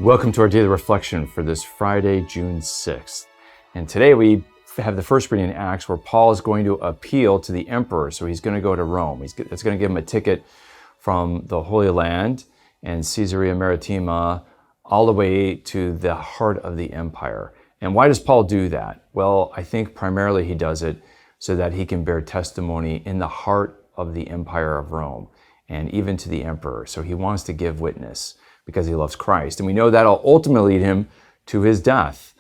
Welcome to our daily reflection for this Friday, June 6th. And today we have the first reading in Acts where Paul is going to appeal to the emperor. So he's going to go to Rome. It's going to give him a ticket from the Holy Land and Caesarea Maritima all the way to the heart of the empire. And why does Paul do that? Well, I think primarily he does it so that he can bear testimony in the heart of the empire of Rome and even to the emperor. So he wants to give witness because he loves Christ. And we know that'll ultimately lead him to his death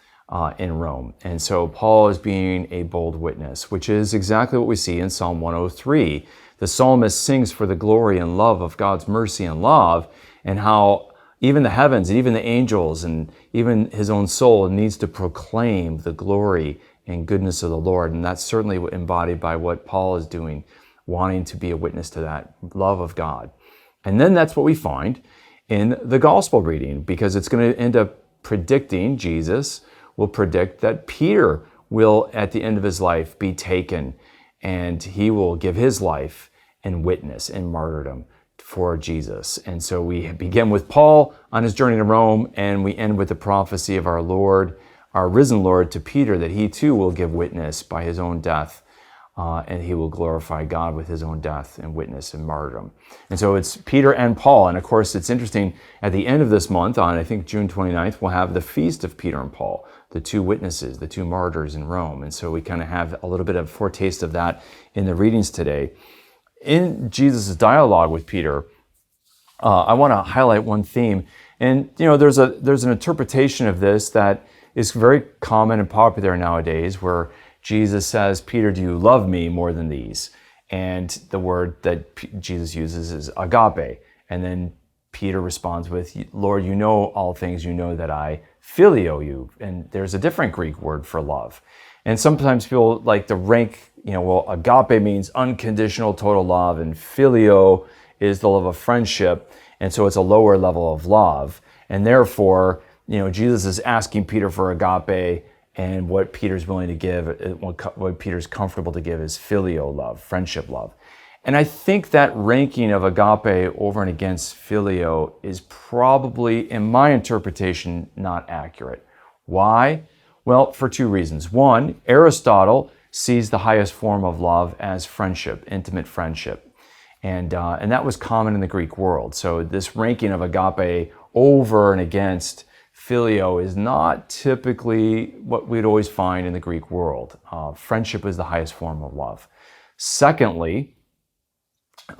in Rome. And so Paul is being a bold witness, which is exactly what we see in Psalm 103. The psalmist sings for the glory and love of God's mercy and love, and how even the heavens and even the angels and even his own soul needs to proclaim the glory and goodness of the Lord. And that's certainly embodied by what Paul is doing, wanting to be a witness to that love of God. And then that's what we find in the gospel reading, because it's going to end up predicting, Jesus will predict that Peter will, at the end of his life, be taken, and he will give his life and witness and martyrdom for Jesus. And so we begin with Paul on his journey to Rome, and we end with the prophecy of our Lord, our risen Lord, to Peter, that he too will give witness by his own death, and he will glorify God with his own death and witness and martyrdom. And so it's Peter and Paul. And of course, it's interesting, at the end of this month, on I think June 29th, we'll have the feast of Peter and Paul, the two witnesses, the two martyrs in Rome. And so we kind of have a little bit of foretaste of that in the readings today. In Jesus' dialogue with Peter, I want to highlight one theme. And there's an interpretation of this that is very common and popular nowadays, where Jesus says, "Peter, do you love me more than these?" And the word that Jesus uses is agape. And then Peter responds with, "Lord, you know all things. You know that I phileo you." And there's a different Greek word for love. And sometimes people like to rank, well, agape means unconditional total love, and phileo is the love of friendship. And so it's a lower level of love. And therefore, Jesus is asking Peter for agape, and what Peter's willing to give, what Peter's comfortable to give, is filial love, friendship love. And I think that ranking of agape over and against filio is probably, in my interpretation, not accurate. Why? Well, for two reasons. One, Aristotle sees the highest form of love as friendship, intimate friendship. And that was common in the Greek world. So this ranking of agape over and against filio is not typically what we'd always find in the Greek world. Friendship is the highest form of love. Secondly,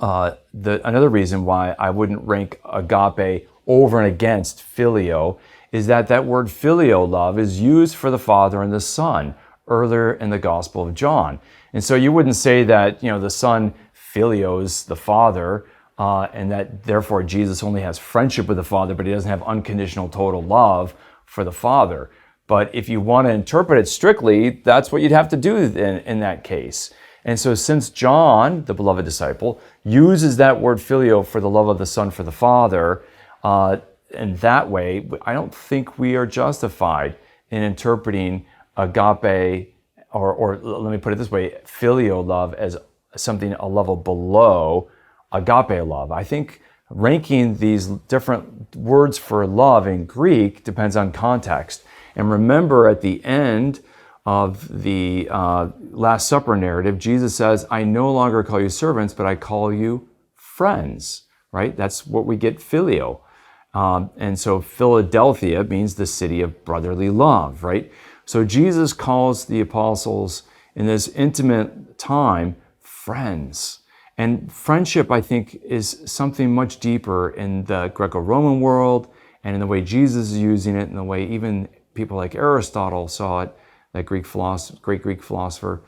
another reason why I wouldn't rank agape over and against filio is that word filio love is used for the Father and the Son earlier in the Gospel of John. And so you wouldn't say that, the Son filios the Father, and that therefore Jesus only has friendship with the Father, but he doesn't have unconditional total love for the Father. But if you want to interpret it strictly, that's what you'd have to do in that case. And so since John, the beloved disciple, uses that word filio for the love of the Son for the Father, in that way, I don't think we are justified in interpreting agape, or let me put it this way, filial love as something a level below agape love. I think ranking these different words for love in Greek depends on context. And remember, at the end of the Last Supper narrative, Jesus says, "I no longer call you servants, but I call you friends," right? That's what we get filio. And so Philadelphia means the city of brotherly love, right? So Jesus calls the apostles in this intimate time friends. And friendship, I think, is something much deeper in the Greco-Roman world, and in the way Jesus is using it, and the way even people like Aristotle saw it, that great Greek philosopher,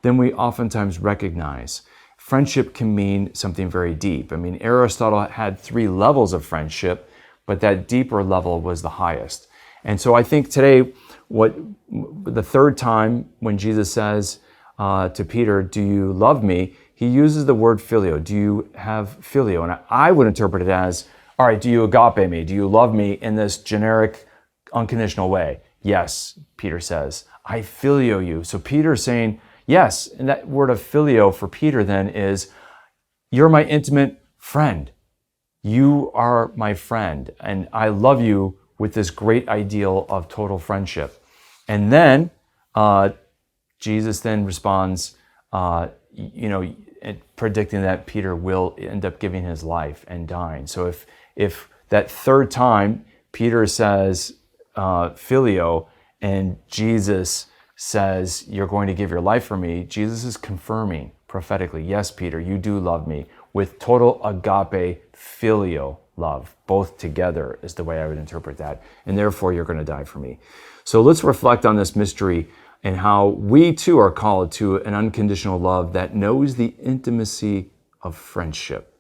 than we oftentimes recognize. Friendship can mean something very deep. I mean, Aristotle had 3 levels of friendship, but that deeper level was the highest. And so I think today, the third time when Jesus says to Peter, "Do you love me?" he uses the word filio. Do you have filio? And I would interpret it as, all right, do you agape me? Do you love me in this generic, unconditional way? Yes, Peter says, I filio you. So Peter's saying, yes, and that word of filio for Peter then is, you're my intimate friend. You are my friend, and I love you with this great ideal of total friendship. And then Jesus then responds, predicting that Peter will end up giving his life and dying. So if that third time Peter says phileo and Jesus says you're going to give your life for me, Jesus is confirming prophetically, yes, Peter, you do love me, with total agape phileo love. Both together is the way I would interpret that. And therefore you're going to die for me. So let's reflect on this mystery and how we too are called to an unconditional love that knows the intimacy of friendship.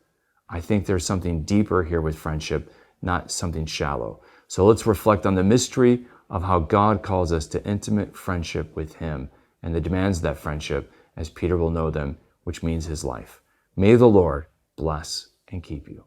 I think there's something deeper here with friendship, not something shallow. So let's reflect on the mystery of how God calls us to intimate friendship with him and the demands of that friendship as Peter will know them, which means his life. May the Lord bless and keep you.